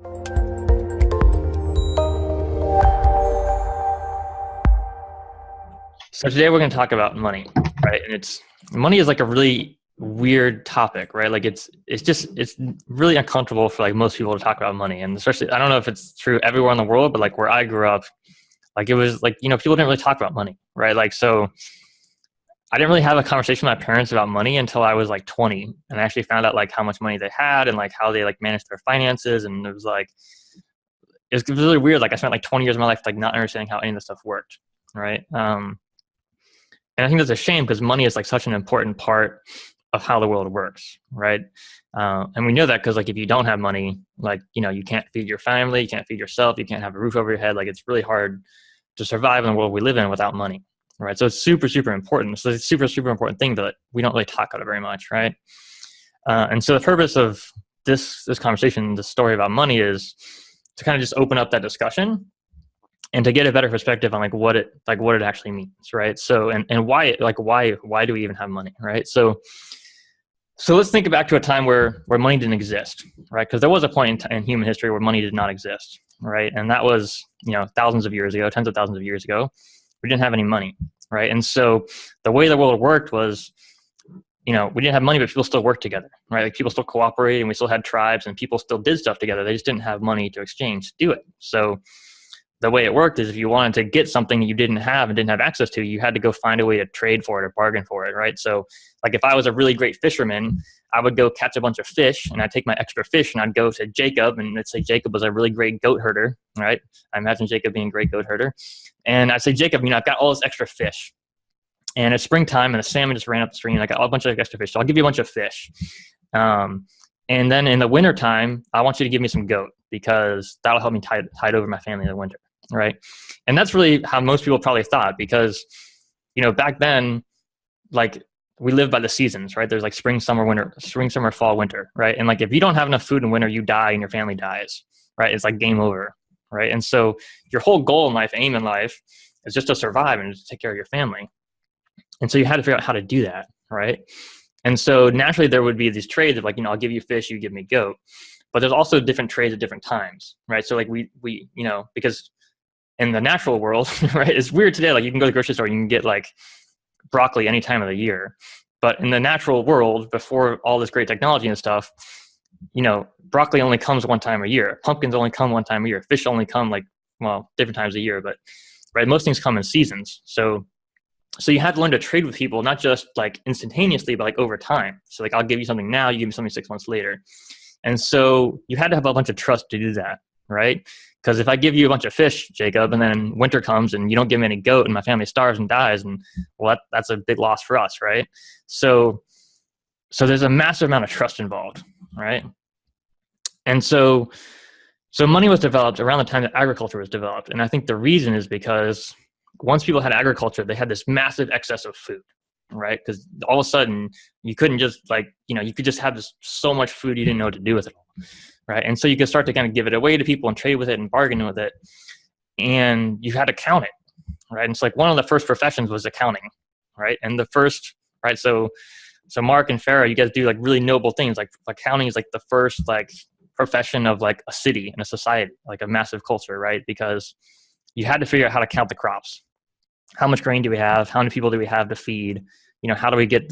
So today we're going to talk about money, right? And money is like a really weird topic, right? Like it's really uncomfortable for like most people to talk about money, and especially I don't know if it's true everywhere in the world, but like where I grew up, like it was like people didn't really talk about money, right? Like so I didn't really have a conversation with my parents about money until I was like 20, and I actually found out like how much money they had and like how they like managed their finances, and it was really weird. Like I spent like 20 years of my life like not understanding how any of this stuff worked, right? And I think that's a shame because money is like such an important part of how the world works, right? And we know that because like if you don't have money, like you can't feed your family, you can't feed yourself, you can't have a roof over your head. Like it's really hard to survive in the world we live in without money, right? So it's super, super important. So it's a super, super important thing that we don't really talk about it very much, right? And so the purpose of this conversation, this story about money, is to kind of just open up that discussion and to get a better perspective on what it actually means, right? So and why do we even have money, right? So let's think back to a time where money didn't exist, right? Because there was a point in human history where money did not exist, right? And that was thousands of years ago, tens of thousands of years ago. We didn't have any money, right? And so the way the world worked was, we didn't have money, but people still worked together, right? Like people still cooperated, and we still had tribes, and people still did stuff together. They just didn't have money to exchange to do it. So the way it worked is if you wanted to get something you didn't have and didn't have access to, you had to go find a way to trade for it or bargain for it, right? So like if I was a really great fisherman, I would go catch a bunch of fish, and I'd take my extra fish and I'd go to Jacob, and let's say Jacob was a really great goat herder, right? I imagine Jacob being a great goat herder. And I'd say, Jacob, I've got all this extra fish. And it's springtime and the salmon just ran up the stream. And I got a bunch of extra fish. So I'll give you a bunch of fish. And then in the wintertime, I want you to give me some goat because that'll help me tide over my family in the winter. Right. And that's really how most people probably thought, because, back then, like we live by the seasons, right? There's like spring, summer, fall, winter. Right. And like, if you don't have enough food in winter, you die and your family dies. Right. It's like game over. Right. And so your whole goal in life, aim in life, is just to survive and to take care of your family. And so you had to figure out how to do that. Right. And so naturally there would be these trades of like, I'll give you fish, you give me goat. But there's also different trades at different times. Right. So like we because in the natural world, right, it's weird today. Like you can go to the grocery store, you can get like broccoli any time of the year. But in the natural world, before all this great technology and stuff, broccoli only comes one time a year. Pumpkins only come one time a year. Fish only come different times a year. But right, most things come in seasons. So you had to learn to trade with people, not just like instantaneously, but like over time. So like I'll give you something now, you give me something 6 months later. And so you had to have a bunch of trust to do that, right? Because if I give you a bunch of fish, Jacob, and then winter comes and you don't give me any goat and my family starves and dies, and that's a big loss for us, right? So there's a massive amount of trust involved, right? And so money was developed around the time that agriculture was developed. And I think the reason is because once people had agriculture, they had this massive excess of food, right? Because all of a sudden you couldn't just you could just have so much food you didn't know what to do with it all. Right. And so you could start to kind of give it away to people and trade with it and bargain with it. And you had to count it. Right. And it's like one of the first professions was accounting. Right. And the first, right. So Mark and Farah, you guys do like really noble things. Like accounting is like the first like profession of like a city and a society, like a massive culture. Right. Because you had to figure out how to count the crops. How much grain do we have? How many people do we have to feed? How do we get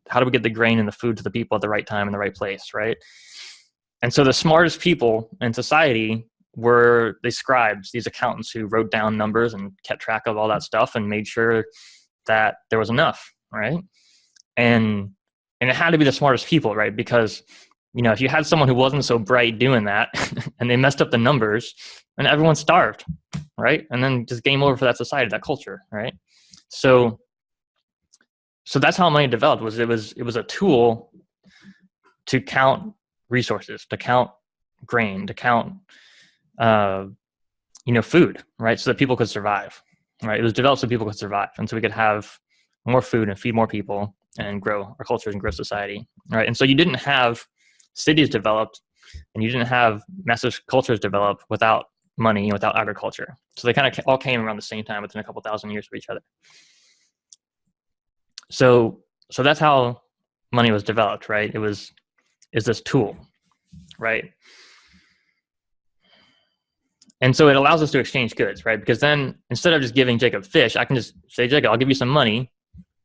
how do we get the grain and the food to the people at the right time in the right place? Right. And so the smartest people in society were the scribes, these accountants who wrote down numbers and kept track of all that stuff and made sure that there was enough, right? And it had to be the smartest people, right? Because, if you had someone who wasn't so bright doing that and they messed up the numbers, and everyone starved, right? And then just game over for that society, that culture, right? So that's how money developed. It was a tool to count resources, to count grain, to count food, right? So that people could survive, right? It was developed so people could survive, and so we could have more food and feed more people and grow our cultures and grow society, right? And so you didn't have cities developed, and you didn't have massive cultures developed without money, without agriculture. So they kind of all came around the same time, within a couple thousand years of each other. So that's how money was developed, right? Is this tool, right? And so it allows us to exchange goods, right? Because then instead of just giving Jacob fish, I can just say, Jacob, I'll give you some money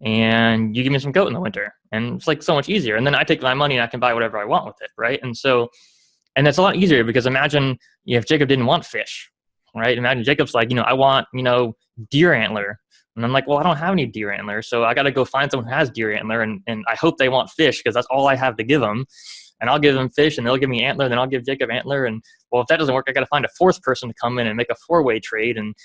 and you give me some goat in the winter. And it's like so much easier. And then I take my money and I can buy whatever I want with it, right? And so, and that's a lot easier because imagine if Jacob didn't want fish, right? Imagine Jacob's like, I want, deer antler. And I'm like, well, I don't have any deer antler. So I got to go find someone who has deer antler. And I hope they want fish because that's all I have to give them. And I'll give them fish and they'll give me antler. And then I'll give Jacob antler. And well, if that doesn't work, I got to find a fourth person to come in and make a 4-way trade. And,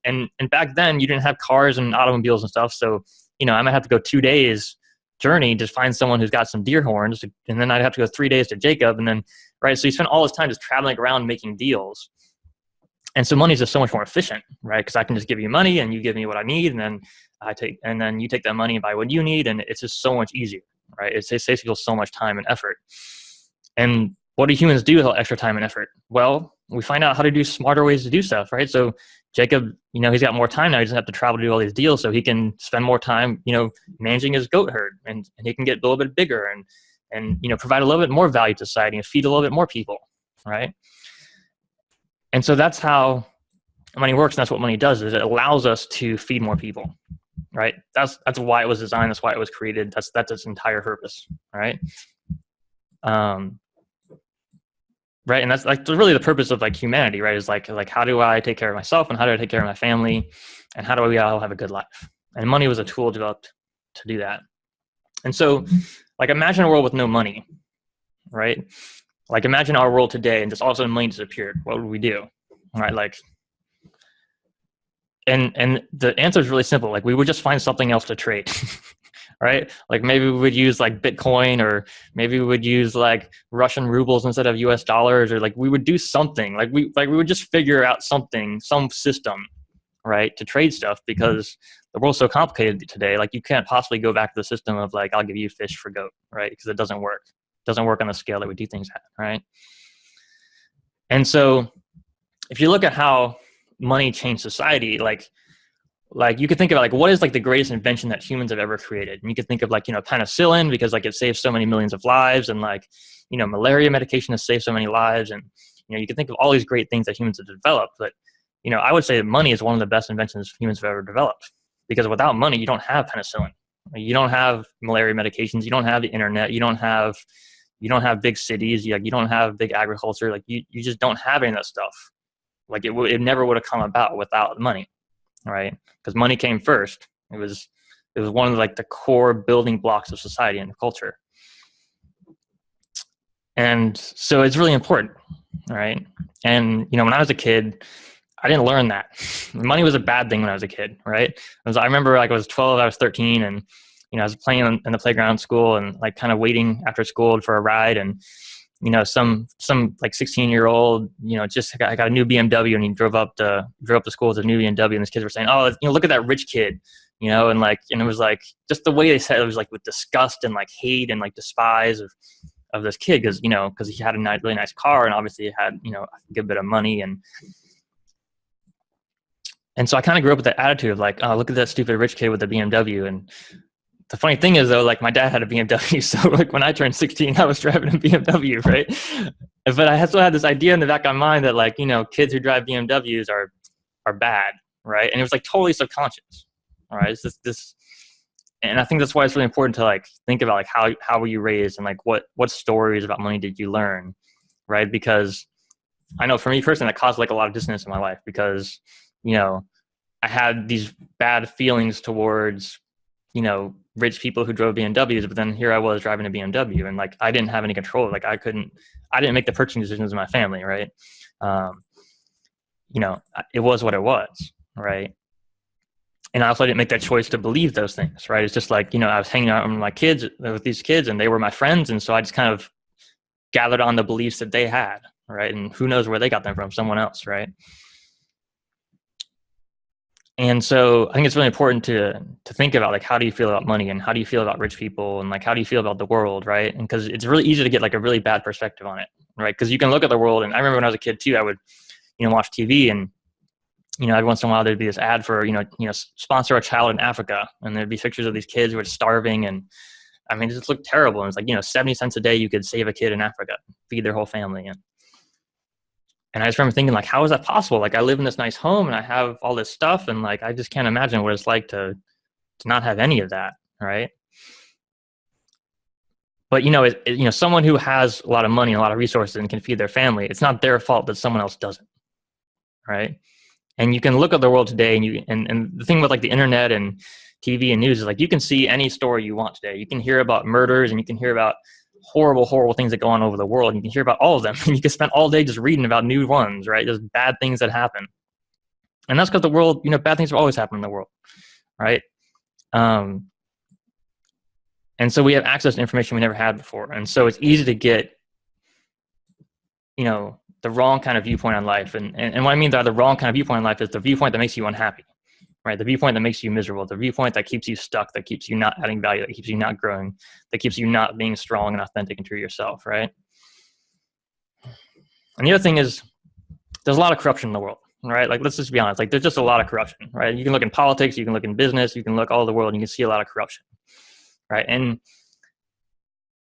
and back then you didn't have cars and automobiles and stuff. So, I might have to go 2 days journey to find someone who's got some deer horns. And then I'd have to go 3 days to Jacob. And then, right. So you spend all this time just traveling around making deals. And so money is just so much more efficient, right? Because I can just give you money and you give me what I need. And then you take that money and buy what you need. And it's just so much easier, right? It saves people so much time and effort. And what do humans do with all extra time and effort? Well, we find out how to do smarter ways to do stuff, right? So Jacob, he's got more time now. He doesn't have to travel to do all these deals. So he can spend more time, managing his goat herd and he can get a little bit bigger and provide a little bit more value to society and feed a little bit more people, right? And so that's how money works. And that's what money does is it allows us to feed more people, right? That's why it was designed. That's why it was created. That's its entire purpose, right? Right. And that's like really the purpose of like humanity, right? Is like how do I take care of myself and how do I take care of my family and how do we all have a good life? And money was a tool developed to do that. And so like imagine a world with no money, right? Like imagine our world today and just all of a sudden money disappeared. What would we do? All right. Like, and the answer is really simple. Like we would just find something else to trade, right? Like maybe we would use like Bitcoin or maybe we would use like Russian rubles instead of US dollars, or like we would do something like we would just figure out something, some system, right? To trade stuff because the world's so complicated today. Like you can't possibly go back to the system of like, I'll give you fish for goat, right? Because it doesn't work. Doesn't work on the scale that we do things at, right? And so if you look at how money changed society, like you could think about like what is like the greatest invention that humans have ever created? And you could think of like, penicillin because like it saves so many millions of lives, and like, malaria medication has saved so many lives. And, you can think of all these great things that humans have developed. But, I would say that money is one of the best inventions humans have ever developed, because without money, you don't have penicillin. You don't have malaria medications. You don't have the internet. You don't have big cities. You don't have big agriculture. Like you just don't have any of that stuff. Like it never would have come about without money, right? Because money came first. It was one of like the core building blocks of society and culture. And so it's really important, right? And when I was a kid, I didn't learn that. Money was a bad thing when I was a kid, right? I remember like I was 12, I was 13, and I was playing in the playground at school and like kind of waiting after school for a ride, and some like 16-year-old just got a new BMW, and he drove up to school with a new BMW, and these kids were saying, oh, look at that rich kid, and it was like just the way they said it was like with disgust and like hate and like despise of this kid because he had a really nice car and obviously he had a good bit of money, and so I kind of grew up with that attitude of like, oh, look at that stupid rich kid with the BMW. And the funny thing is though, like my dad had a BMW, so like when I turned 16, I was driving a BMW, right? But I still had this idea in the back of my mind that like, kids who drive BMWs are bad, right? And it was like totally subconscious, all right? It's this, and I think that's why it's really important to like think about like how were you raised and like what stories about money did you learn, right? Because I know for me personally, that caused like a lot of dissonance in my life because, I had these bad feelings towards, rich people who drove BMWs, but then here I was driving a BMW and like, I didn't have any control. Like I didn't make the purchasing decisions in my family. Right. It was what it was. Right. And I also didn't make that choice to believe those things. Right. It's just like, I was hanging out with these kids and they were my friends. And so I just kind of gathered on the beliefs that they had. Right. And who knows where they got them from, someone else. Right. And so I think it's really important to think about like, how do you feel about money and how do you feel about rich people and like, how do you feel about the world, right? And because it's really easy to get like a really bad perspective on it, right? Because you can look at the world, and I remember when I was a kid too, I would, watch TV and, every once in a while there'd be this ad for, sponsor a child in Africa, and there'd be pictures of these kids who were starving, and I mean, it just looked terrible. And it's like, 70 cents a day you could save a kid in Africa, feed their whole family. And I just remember thinking, like, how is that possible? Like, I live in this nice home and I have all this stuff, and like, I just can't imagine what it's like to not have any of that, right? But someone who has a lot of money and a lot of resources and can feed their family, it's not their fault that someone else doesn't, right? And you can look at the world today, and the thing with like the internet and TV and news is like you can see any story you want today. You can hear about murders and you can hear about horrible things that go on over the world. And you can hear about all of them. And you can spend all day just reading about new ones, right? There's bad things that happen. And that's because the world, bad things have always happened in the world, right? And so we have access to information we never had before. And so it's easy to get, the wrong kind of viewpoint on life. And what I mean by the wrong kind of viewpoint on life is the viewpoint that makes you unhappy, right? The viewpoint that makes you miserable, the viewpoint that keeps you stuck, that keeps you not adding value, that keeps you not growing, that keeps you not being strong and authentic and true to yourself, right? And the other thing is there's a lot of corruption in the world, right? Like, let's just be honest. Like, there's just a lot of corruption, right? You can look in politics, you can look in business, you can look all over the world, and you can see a lot of corruption, right?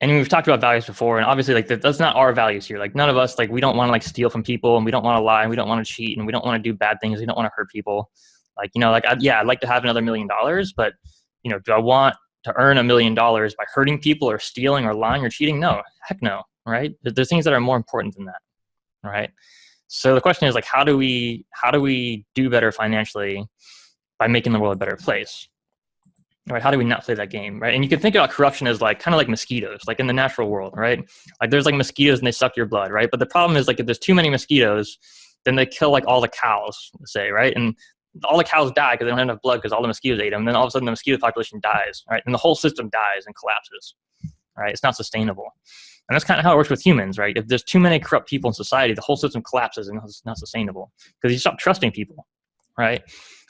And we've talked about values before, and obviously, like, that's not our values here. Like, none of us, like, we don't want to like steal from people, and we don't want to lie, and we don't want to cheat, and we don't want to do bad things. We don't want to hurt people. Like, I'd like to have another $1 million, but do I want to earn $1 million by hurting people or stealing or lying or cheating? No, heck no, right? There's things that are more important than that, right? So the question is, like, how do we do better financially by making the world a better place? Right? How do we not play that game, right? And you can think about corruption as like kind of like mosquitoes, like in the natural world, right? Like, there's like mosquitoes and they suck your blood, right? But the problem is, like, if there's too many mosquitoes, then they kill like all the cows, say, right? And all the cows die because they don't have enough blood because all the mosquitoes ate them. And then all of a sudden the mosquito population dies, right? And the whole system dies and collapses, right? It's not sustainable. And that's kind of how it works with humans, right? If there's too many corrupt people in society, the whole system collapses and it's not sustainable because you stop trusting people, right?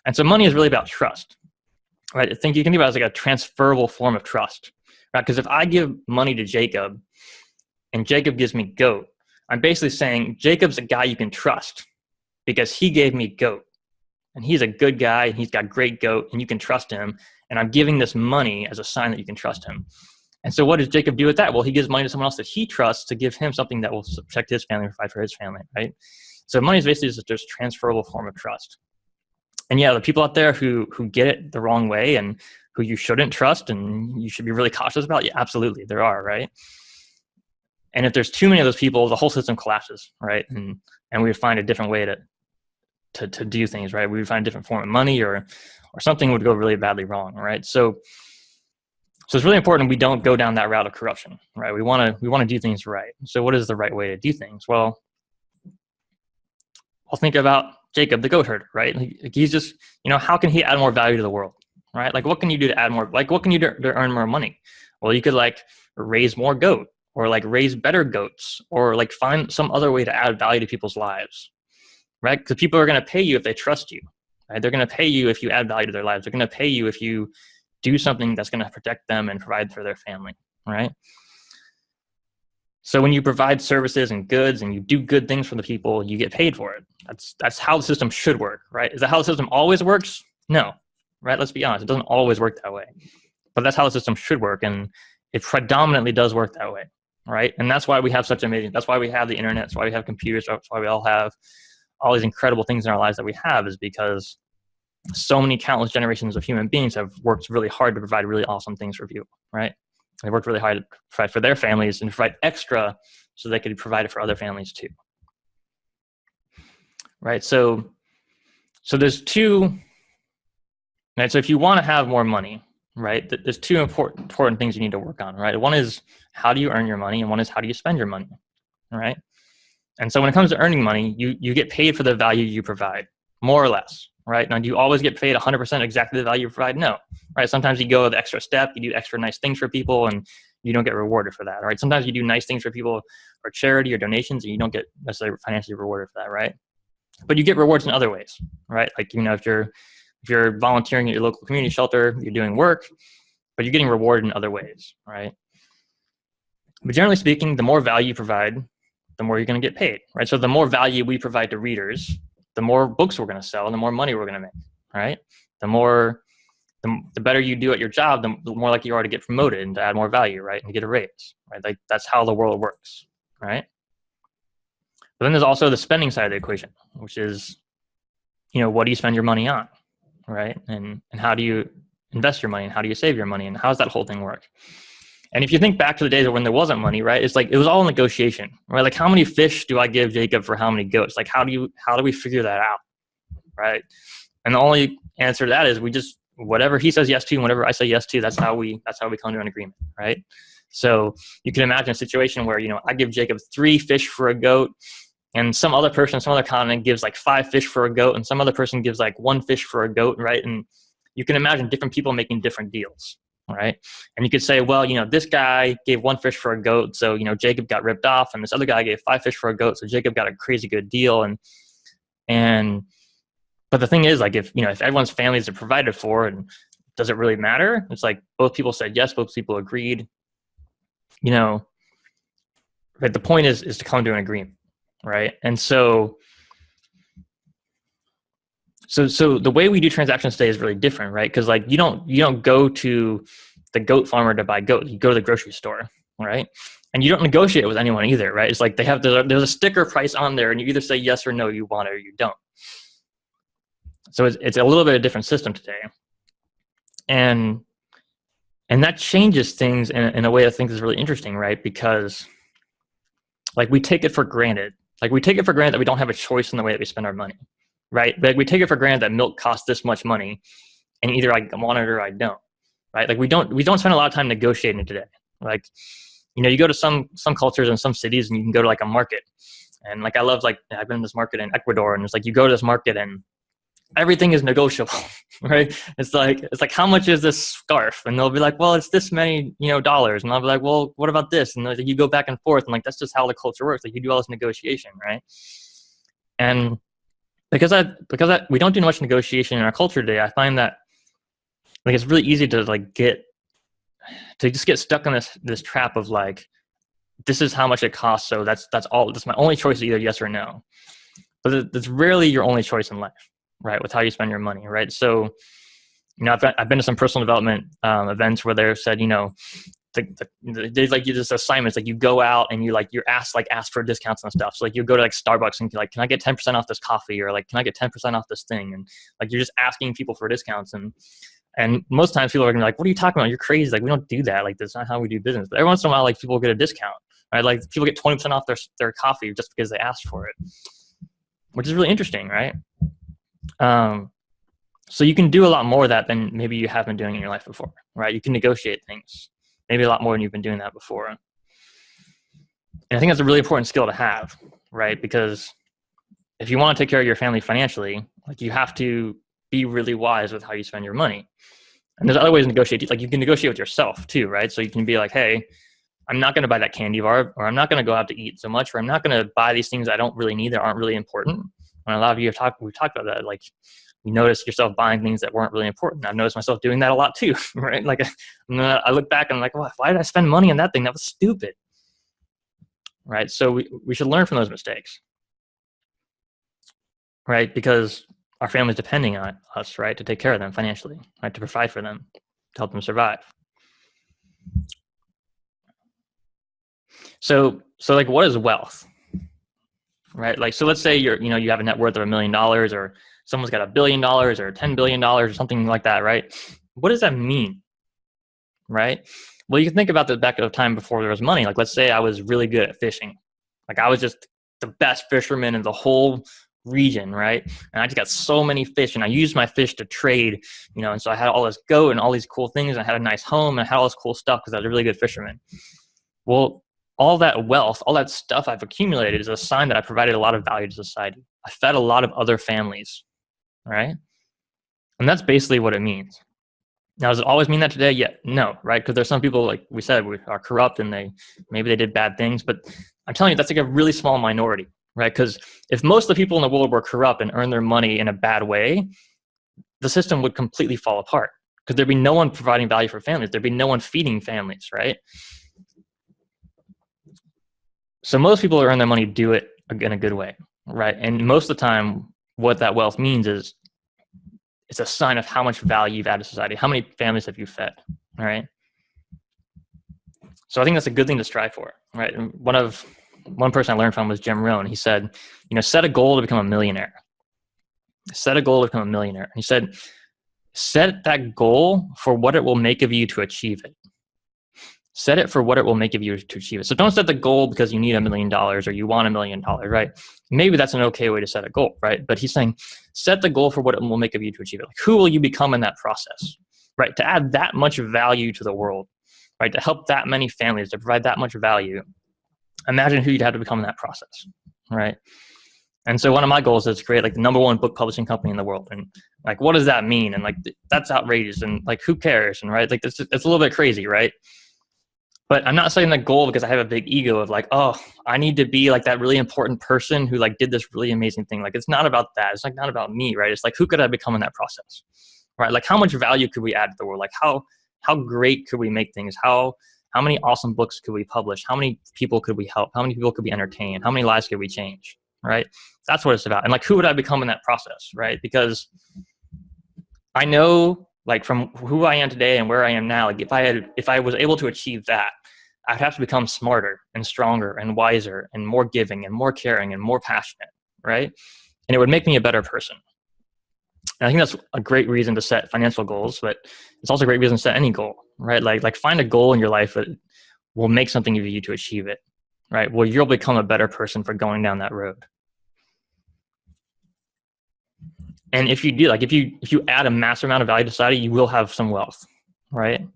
And so money is really about trust. Right, you can think about it as like a transferable form of trust, right? Because if I give money to Jacob and Jacob gives me goat, I'm basically saying Jacob's a guy you can trust because he gave me goat and he's a good guy and he's got great goat and you can trust him. And I'm giving this money as a sign that you can trust him. And so what does Jacob do with that? Well, he gives money to someone else that he trusts to give him something that will protect his family, provide for his family, right? So money is basically just a transferable form of trust. And yeah, the people out there who get it the wrong way and who you shouldn't trust and you should be really cautious about, yeah, absolutely, there are, right? And if there's too many of those people, the whole system collapses, right? And we would find a different way to do things, right? We would find a different form of money or something would go really badly wrong, right? So it's really important we don't go down that route of corruption, right? We want to do things right. So what is the right way to do things? Well, I'll think about Jacob, the goat herder, right? Like, he's just, how can he add more value to the world, right? Like, what can you do to add more, like, what can you do to earn more money? Well, you could like raise more goat or like raise better goats or like find some other way to add value to people's lives, right? Because people are going to pay you if they trust you, right? They're going to pay you if you add value to their lives. They're going to pay you if you do something that's going to protect them and provide for their family, right? So when you provide services and goods and you do good things for the people, you get paid for it. That's how the system should work, right? Is that how the system always works? No, right? Let's be honest. It doesn't always work that way. But that's how the system should work. And it predominantly does work that way, right? And that's why we have that's why we have the internet. That's why we have computers. That's why we all have all these incredible things in our lives that we have, is because so many countless generations of human beings have worked really hard to provide really awesome things for people, right? They worked really hard to provide for their families and provide extra so they could provide it for other families too. Right? So there's two, right? So if you want to have more money, right, there's two important things you need to work on, right? One is how do you earn your money, and one is how do you spend your money, all right? And so when it comes to earning money, you get paid for the value you provide, more or less, right? Now, do you always get paid 100% exactly the value you provide? No, right? Sometimes you go the extra step, you do extra nice things for people, and you don't get rewarded for that, right? Sometimes you do nice things for people or charity or donations, and you don't get necessarily financially rewarded for that, right? But you get rewards in other ways, right? Like, if you're volunteering at your local community shelter, you're doing work, but you're getting rewarded in other ways, right? But generally speaking, the more value you provide, the more you're going to get paid, right? So the more value we provide to readers, the more books we're going to sell and the more money we're going to make, right? The better you do at your job, the more likely you are to get promoted and to add more value, right? And get a raise, right? Like, that's how the world works, right? But then there's also the spending side of the equation, which is, what do you spend your money on, right? And how do you invest your money, and how do you save your money, and how does that whole thing work? And if you think back to the days when there wasn't money, right, it's like it was all negotiation, right? Like, how many fish do I give Jacob for how many goats? Like, how do we figure that out, right? And the only answer to that is we just, whatever he says yes to and whatever I say yes to, that's how we come to an agreement, right? So you can imagine a situation where, I give Jacob 3 fish for a goat, and some other person, some other continent gives like 5 fish for a goat, and some other person gives like 1 fish for a goat, right? And you can imagine different people making different deals, right? And you could say, well, this guy gave 1 fish for a goat, so Jacob got ripped off, and this other guy gave 5 fish for a goat, so Jacob got a crazy good deal. But the thing is, like, if everyone's families are provided for, and does it really matter? It's like both people said yes, both people agreed. But the point is to come to an agreement, right? And so the way we do transactions today is really different, right? Because like you don't go to the goat farmer to buy goat. You go to the grocery store, right? And you don't negotiate with anyone either, right? It's like there's a sticker price on there, and you either say yes or no, you want it or you don't. So it's a little bit of a different system today, and that changes things in a way I think is really interesting, right? Because like we take it for granted. Like we take it for granted that we don't have a choice in the way that we spend our money, right? Like we take it for granted that milk costs this much money, and either I want it or I don't, right? Like we don't spend a lot of time negotiating today. Like, you go to some cultures and some cities, and you can go to like a market, and like I love, like I've been in this market in Ecuador, and it's like you go to this market and everything is negotiable, right? It's like how much is this scarf? And they'll be like, well, it's this many, dollars. And I'll be like, well, what about this? And like, you go back and forth, and like that's just how the culture works. Like you do all this negotiation, right? And because we don't do much negotiation in our culture today, I find that like it's really easy to like get stuck in this trap of like, this is how much it costs, so that's my only choice is either yes or no. But it's rarely your only choice in life, right? With how you spend your money, right? So, I've been to some personal development events where they're said, they like you just assignments, like you go out and you're asked for discounts and stuff. So like you go to like Starbucks and you're like, can I get 10% off this coffee? Or like, can I get 10% off this thing? And like, you're just asking people for discounts. And most times people are gonna be like, what are you talking about? You're crazy. Like, we don't do that. Like, that's not how we do business. But every once in a while, like people get a discount, right? Like people get 20% off their coffee just because they asked for it, which is really interesting, right? So you can do a lot more of that than maybe you have been doing in your life before, right? You can negotiate things, maybe a lot more than you've been doing that before. And I think that's a really important skill to have, right? Because if you want to take care of your family financially, like you have to be really wise with how you spend your money. And there's other ways to negotiate. Like you can negotiate with yourself too, right? So you can be like, hey, I'm not going to buy that candy bar, or I'm not going to go out to eat so much, or I'm not going to buy these things I don't really need that aren't really important. And a lot of you we've talked about that. Like you notice yourself buying things that weren't really important. I've noticed myself doing that a lot too, right? Like I look back and I'm like, well, why did I spend money on that thing? That was stupid, right? So we should learn from those mistakes, right? Because our family's depending on us, right, to take care of them financially, right, to provide for them, to help them survive. So like, what is wealth, right? Like, so let's say you have a net worth of $1 million, or someone's got $1 billion or $10 billion or something like that, right? What does that mean, right? Well, you can think about the back of time before there was money. Like, let's say I was really good at fishing. Like, I was just the best fisherman in the whole region, right? And I just got so many fish, and I used my fish to trade, and so I had all this goat and all these cool things. And I had a nice home, and I had all this cool stuff because I was a really good fisherman. Well, all that wealth, all that stuff I've accumulated is a sign that I provided a lot of value to society. I fed a lot of other families, right? And that's basically what it means. Now, does it always mean that today? Yeah, no, right? Because there's some people, like we said, are corrupt, and maybe they did bad things, but I'm telling you, that's like a really small minority, right? Because if most of the people in the world were corrupt and earned their money in a bad way, the system would completely fall apart, because there'd be no one providing value for families. There'd be no one feeding families, right? So most people who earn their money do it in a good way, right? And most of the time, what that wealth means is it's a sign of how much value you've added to society. How many families have you fed, all right? So I think that's a good thing to strive for, right? And one of one person I learned from was Jim Rohn. He said, set a goal to become a millionaire. Set a goal to become a millionaire. He said, set that goal for what it will make of you to achieve it. Set it for what it will make of you to achieve it. So don't set the goal because you need $1 million or you want $1 million, right? Maybe that's an okay way to set a goal, right? But he's saying, set the goal for what it will make of you to achieve it. Like, who will you become in that process, right? To add that much value to the world, right? To help that many families, to provide that much value. Imagine who you'd have to become in that process, right? And so one of my goals is to create like the #1 book publishing company in the world. And like, what does that mean? And like, that's outrageous. And like, who cares? And right, like, it's a little bit crazy, right? But I'm not setting the goal because I have a big ego of like, oh, I need to be like that really important person who like did this really amazing thing. Like, it's not about that. It's like not about me, right? It's like, who could I become in that process, right? Like, how much value could we add to the world? Like, how great could we make things? How many awesome books could we publish? How many people could we help? How many people could we entertain? How many lives could we change, right? That's what it's about. And like, who would I become in that process, right? Because I know, like, from who I am today and where I am now, like if I was able to achieve that, I'd have to become smarter and stronger and wiser and more giving and more caring and more passionate, right? And it would make me a better person. And I think that's a great reason to set financial goals, but it's also a great reason to set any goal, right? Like find a goal in your life that will make something of you to achieve it, right? Well, you'll become a better person for going down that road. And if you do, like if you add a massive amount of value to society, you will have some wealth, right?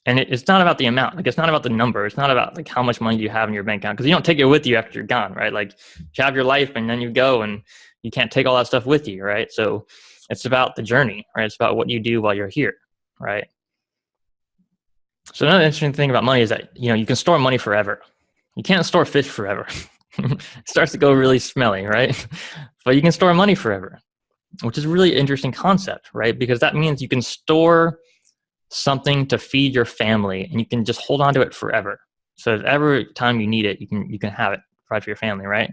And it's not about the amount, like it's not about the number. It's not about like how much money you have in your bank account, because you don't take it with you after you're gone, right? Like you have your life and then you go and you can't take all that stuff with you, right? So it's about the journey, right? It's about what you do while you're here, right? So another interesting thing about money is that, you can store money forever. You can't store fish forever. It starts to go really smelly, right? But you can store money forever, which is a really interesting concept, right? Because that means you can store something to feed your family and you can just hold on to it forever. So if every time you need it, you can have it, provide for your family, right?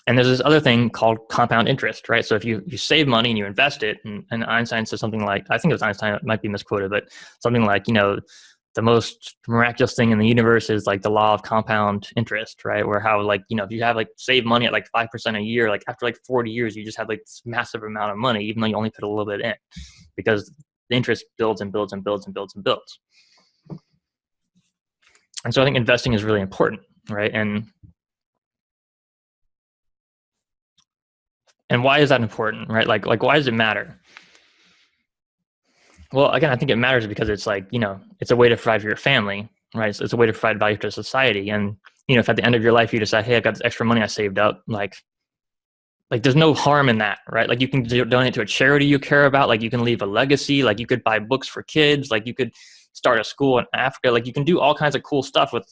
And there's this other thing called compound interest, right? So if you save money and you invest it, and Einstein says something like, I think it was Einstein, it might be misquoted, but something like, the most miraculous thing in the universe is like the law of compound interest, right? Where how like, if you have like save money at like 5% a year, like after like 40 years, you just have like this massive amount of money, even though you only put a little bit in, because the interest builds and builds and builds and builds and builds. And so I think investing is really important, right? And why is that important, right? Like why does it matter? Well, again, I think it matters because it's like, it's a way to provide for your family, right? It's a way to provide value to society. And, if at the end of your life you decide, hey, I got this extra money I saved up, like there's no harm in that, right? Like you can donate to a charity you care about. Like you can leave a legacy. Like you could buy books for kids. Like you could start a school in Africa. Like you can do all kinds of cool stuff with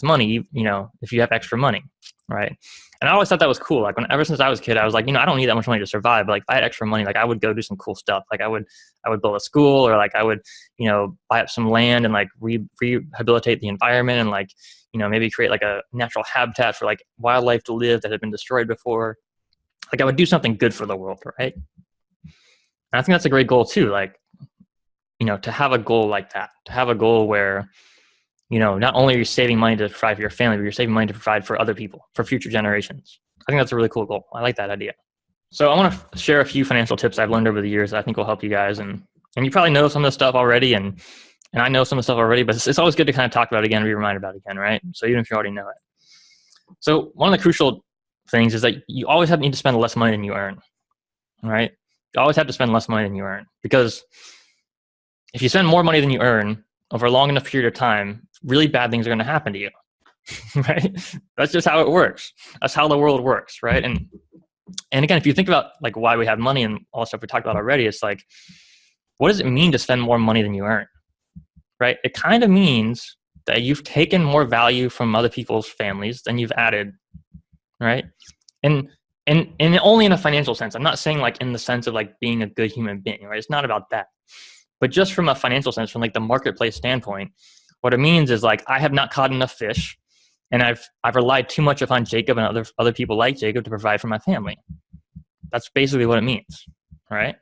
money, if you have extra money, right? And I always thought that was cool. Like ever since I was a kid, I was like, I don't need that much money to survive. But like if I had extra money, like I would go do some cool stuff. Like I would build a school, or like I would, buy up some land and like rehabilitate the environment, and like, maybe create like a natural habitat for like wildlife to live that had been destroyed before. Like I would do something good for the world, right? And I think that's a great goal too. Like, to have a goal like that, to have a goal where, not only are you saving money to provide for your family, but you're saving money to provide for other people, for future generations. I think that's a really cool goal. I like that idea. So I want to share a few financial tips I've learned over the years that I think will help you guys. And you probably know some of this stuff already, and I know some of the stuff already, but it's always good to kind of talk about it again, and be reminded about it again, right? So even if you already know it. So one of the crucial things is that you always need to spend less money than you earn, right? You always have to spend less money than you earn, because if you spend more money than you earn over a long enough period of time, really bad things are going to happen to you, right? That's just how it works. That's how the world works, right? And again, if you think about like why we have money and all the stuff we talked about already, it's like, what does it mean to spend more money than you earn, right? It kind of means that you've taken more value from other people's families than you've added, right? And only in a financial sense. I'm not saying like in the sense of like being a good human being, right? It's not about that. But just from a financial sense, from like the marketplace standpoint, what it means is like I have not caught enough fish, and I've relied too much upon Jacob and other people like Jacob to provide for my family. That's basically what it means, right?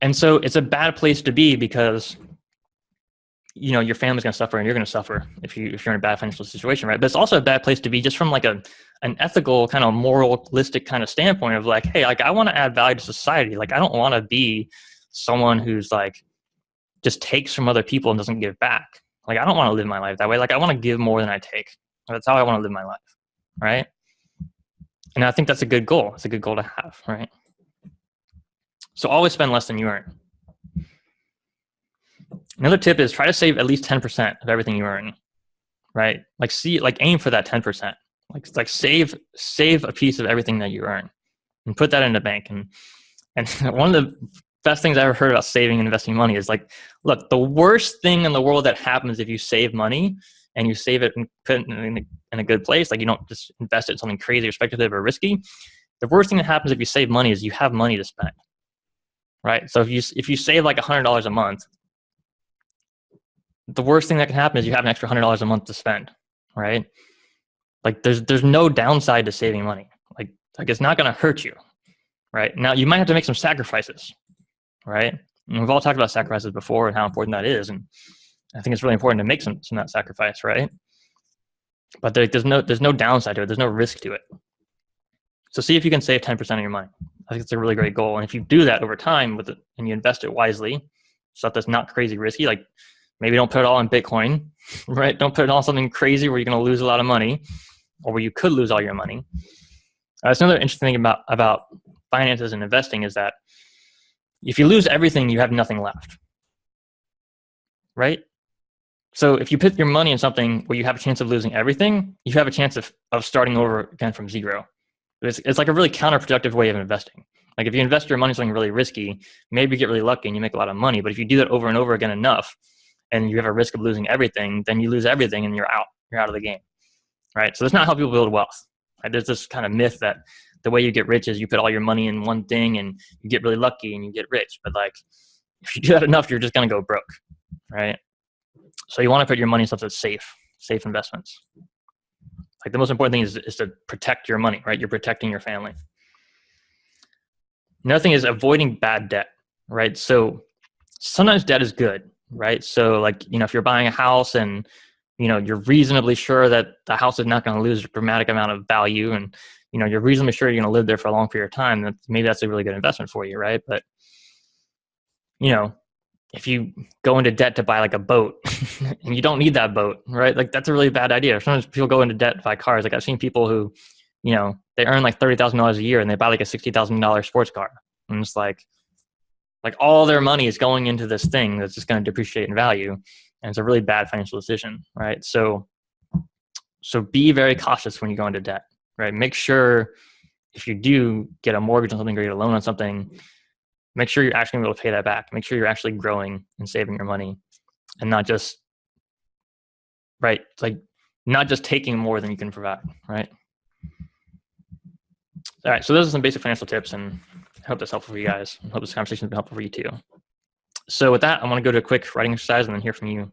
And so it's a bad place to be, because your family's going to suffer and you're going to suffer if you're in a bad financial situation, right? But it's also a bad place to be just from like an ethical kind of moralistic kind of standpoint of like, hey, like I want to add value to society. Like I don't want to be someone who's like just takes from other people and doesn't give back. Like I don't want to live my life that way. Like I want to give more than I take. That's how I want to live my life, right? And I think that's a good goal. It's a good goal to have, right? So always spend less than you earn. Another tip is try to save at least 10% of everything you earn, right? Like aim for that 10%. Like save a piece of everything that you earn and put that in the bank. And one of the best things I ever heard about saving and investing money is like, look, the worst thing in the world that happens if you save money and you save it and put it in a good place, like you don't just invest it in something crazy or speculative or risky. The worst thing that happens if you save money is you have money to spend, right? So if you save like $100 a month, the worst thing that can happen is you have an extra $100 a month to spend, right? Like there's no downside to saving money. Like it's not going to hurt you, right? Now you might have to make some sacrifices, right? And we've all talked about sacrifices before and how important that is, and I think it's really important to make some of that sacrifice, right? But there's no downside to it. There's no risk to it. So see if you can save 10% of your money. I think it's a really great goal, and if you do that over time and you invest it wisely, stuff that's not crazy risky, like maybe don't put it all in Bitcoin, right? Don't put it all in something crazy where you're going to lose a lot of money or where you could lose all your money. That's another interesting thing about finances and investing is that if you lose everything, you have nothing left, right? So if you put your money in something where you have a chance of losing everything, you have a chance of starting over again from zero. It's like a really counterproductive way of investing. Like if you invest your money in something really risky, maybe you get really lucky and you make a lot of money. But if you do that over and over again enough, and you have a risk of losing everything, then you lose everything and you're out of the game, right? So that's not how people build wealth, right? There's this kind of myth that the way you get rich is you put all your money in one thing and you get really lucky and you get rich. But like, if you do that enough, you're just going to go broke, right? So you want to put your money in stuff that's safe investments. Like the most important thing is to protect your money, right? You're protecting your family. Another thing is avoiding bad debt, right? So sometimes debt is good, right? So like, if you're buying a house and, you're reasonably sure that the house is not going to lose a dramatic amount of value and, you're reasonably sure you're going to live there for a long period of time, maybe that's a really good investment for you, right? But, if you go into debt to buy like a boat and you don't need that boat, right? Like that's a really bad idea. Sometimes people go into debt to buy cars. Like I've seen people who, they earn like $30,000 a year and they buy like a $60,000 sports car. And it's like all their money is going into this thing that's just going to depreciate in value. And it's a really bad financial decision, right? So be very cautious when you go into debt, right? Make sure if you do get a mortgage on something or get a loan on something, make sure you're actually able to pay that back. Make sure you're actually growing and saving your money and not just, right? It's like not just taking more than you can provide, right? All right, so those are some basic financial tips, and I hope that's helpful for you guys. I hope this conversation has been helpful for you too. So with that, I want to go to a quick writing exercise and then hear from you.